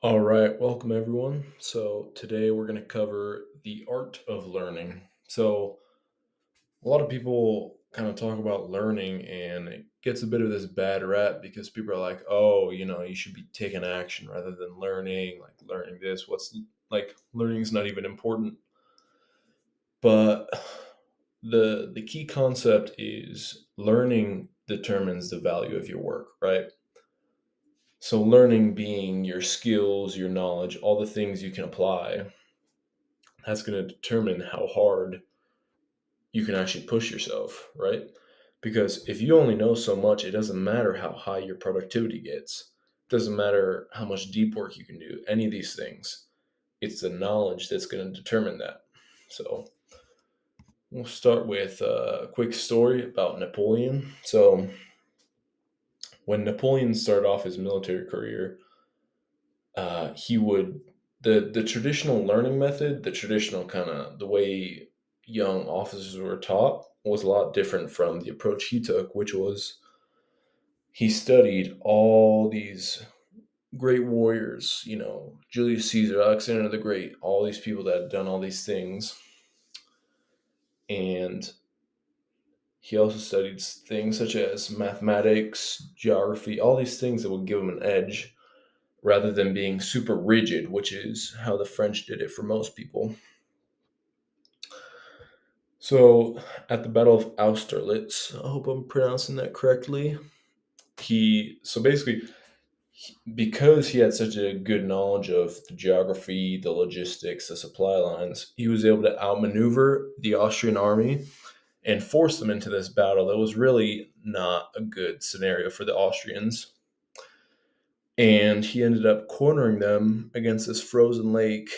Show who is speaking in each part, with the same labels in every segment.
Speaker 1: All right, welcome everyone. So, today we're going to cover the art of learning. So, a lot of people kind of talk about learning and it gets a bit of this bad rap because people are like, oh, you should be taking action rather than learning, like learning this. What's like learning is not even important. But the key concept is learning determines the value of your work, right? So, learning being your skills, your knowledge, all the things you can apply, that's going to determine how hard you can actually push yourself, right? Because if you only know so much, it doesn't matter how high your productivity gets. It doesn't matter how much deep work you can do, any of these things. It's the knowledge that's going to determine that. So we'll start with a quick story about Napoleon. So when Napoleon started off his military career, he would the traditional learning method, the traditional kind of the way young officers were taught was a lot different from the approach he took, which was he studied all these great warriors, Julius Caesar, Alexander the Great, all these people that had done all these things. And he also studied things such as mathematics, geography, all these things that would give him an edge rather than being super rigid, which is how the French did it for most people. So at the Battle of Austerlitz, I hope I'm pronouncing that correctly. Because he had such a good knowledge of the geography, the logistics, the supply lines, he was able to outmaneuver the Austrian army and force them into this battle that was really not a good scenario for the Austrians. And he ended up cornering them against this frozen lake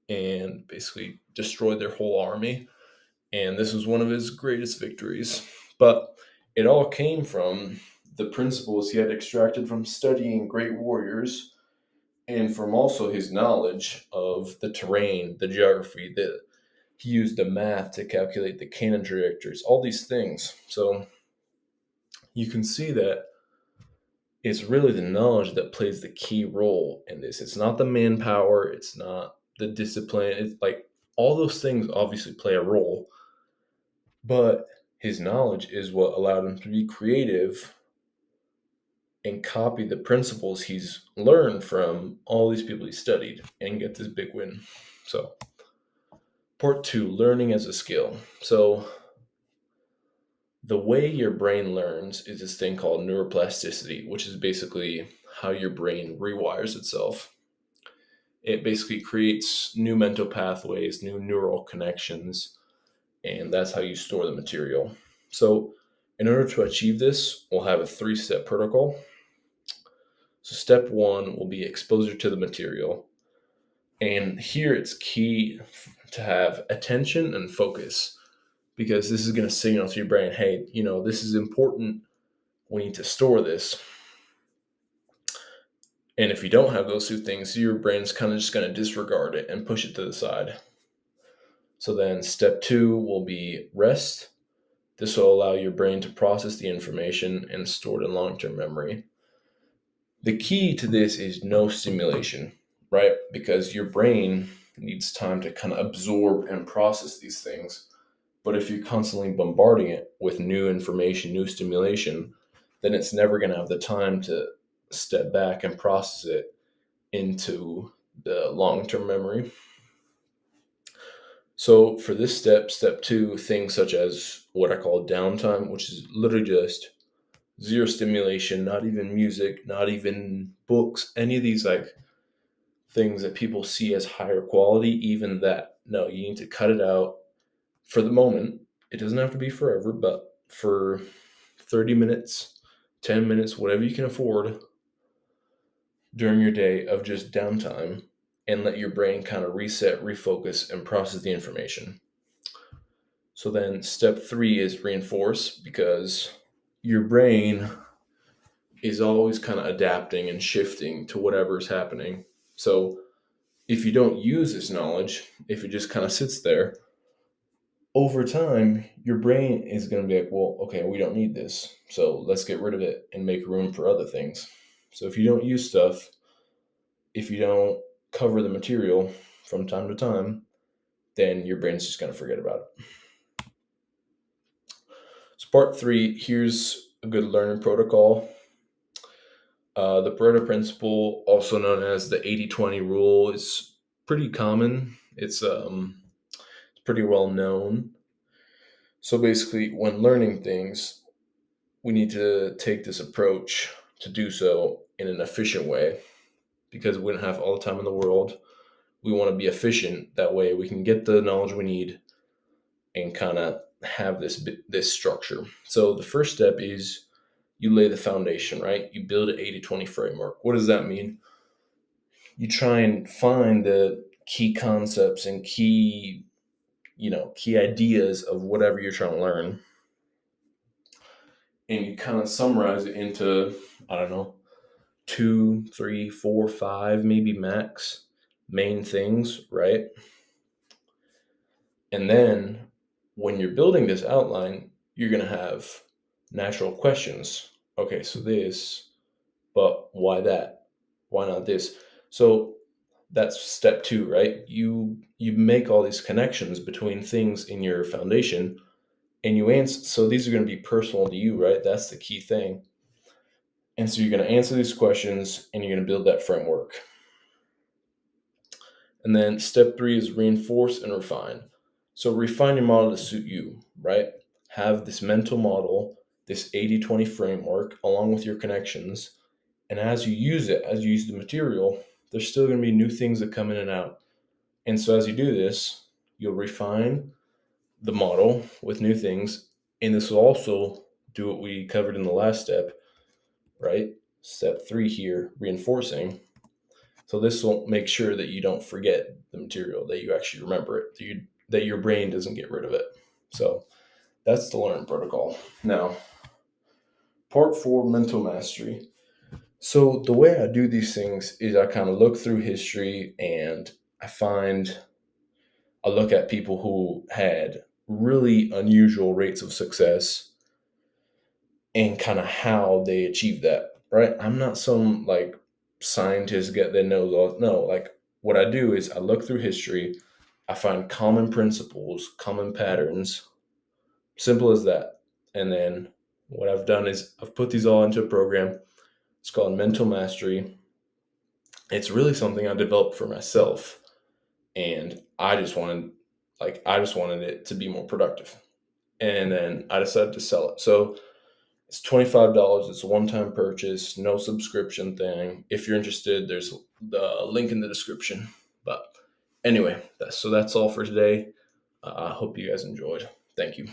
Speaker 1: and basically destroyed their whole army. And this was one of his greatest victories. But it all came from the principles he had extracted from studying great warriors and from also his knowledge of the terrain, the geography, that he used the math to calculate the cannon trajectories, all these things. So you can see that it's really the knowledge that plays the key role in this. It's not the manpower, it's not the discipline. It's like all those things obviously play a role, but his knowledge is what allowed him to be creative and copy the principles he's learned from all these people he studied and get this big win. So, part two, learning as a skill. So, the way your brain learns is this thing called neuroplasticity, which is basically how your brain rewires itself. It basically creates new mental pathways, new neural connections, and that's how you store the material. So, in order to achieve this, we'll have a three-step protocol. So, step one will be exposure to the material. And here it's key to have attention and focus because this is going to signal to your brain, hey, this is important. We need to store this. And if you don't have those two things, your brain's kind of just going to disregard it and push it to the side. So then step two will be rest. This will allow your brain to process the information and store it in long term memory. The key to this is no stimulation, right? Because your brain needs time to kind of absorb and process these things. But if you're constantly bombarding it with new information, new stimulation, then it's never going to have the time to step back and process it into the long term memory. So for this step two, things such as what I call downtime, which is literally just zero stimulation, not even music, not even books, any of these like things that people see as higher quality, even that. No, you need to cut it out for the moment. It doesn't have to be forever, but for 30 minutes, 10 minutes, whatever you can afford during your day of just downtime and let your brain kind of reset, refocus, and process the information. So then step three is reinforce because your brain is always kind of adapting and shifting to whatever is happening. So if you don't use this knowledge, if it just kind of sits there, over time, your brain is going to be like, well, okay, we don't need this. So let's get rid of it and make room for other things. So if you don't use stuff, if you don't cover the material from time to time, then your brain's just going to forget about it. So, part three, here's a good learning protocol. The Pareto principle, also known as the 80-20 rule, is pretty common. It's pretty well known. So basically, when learning things, we need to take this approach to do so in an efficient way because we don't have all the time in the world. We want to be efficient. That way, we can get the knowledge we need and kind of have this structure. So the first step is you lay the foundation, right? You build an 80-20 framework. What does that mean? You try and find the key concepts and key ideas of whatever you're trying to learn, and you kind of summarize it into, I don't know, 2, 3, 4, 5, maybe max main things, right? And then when you're building this outline, you're going to have natural questions. Okay, so this, but why that? Why not this? So that's step two, right? You make all these connections between things in your foundation, and you answer. So these are going to be personal to you, right? That's the key thing. And so you're going to answer these questions, and you're going to build that framework. And then step three is reinforce and refine. So refine your model to suit you, right? Have this mental model, this 80-20 framework, along with your connections. And as you use it, as you use the material, there's still going to be new things that come in and out. And so as you do this, you'll refine the model with new things. And this will also do what we covered in the last step, right? Step three here, reinforcing. So this will make sure that you don't forget the material, that you actually remember it, that your brain doesn't get rid of it. So that's the learning protocol. Now, part four, mental mastery. So the way I do these things is I kind of look through history and I look at people who had really unusual rates of success and kind of how they achieved that, right? I'm not some like scientist get that knows all. No, like what I do is I look through history, I find common principles, common patterns, simple as that. And then what I've done is I've put these all into a program. It's called Mental Mastery. It's really something I developed for myself, and I just wanted it to be more productive. And then I decided to sell it. So it's $25. It's a one-time purchase, no subscription thing. If you're interested, there's the link in the description. But anyway, that's all for today. I hope you guys enjoyed. Thank you.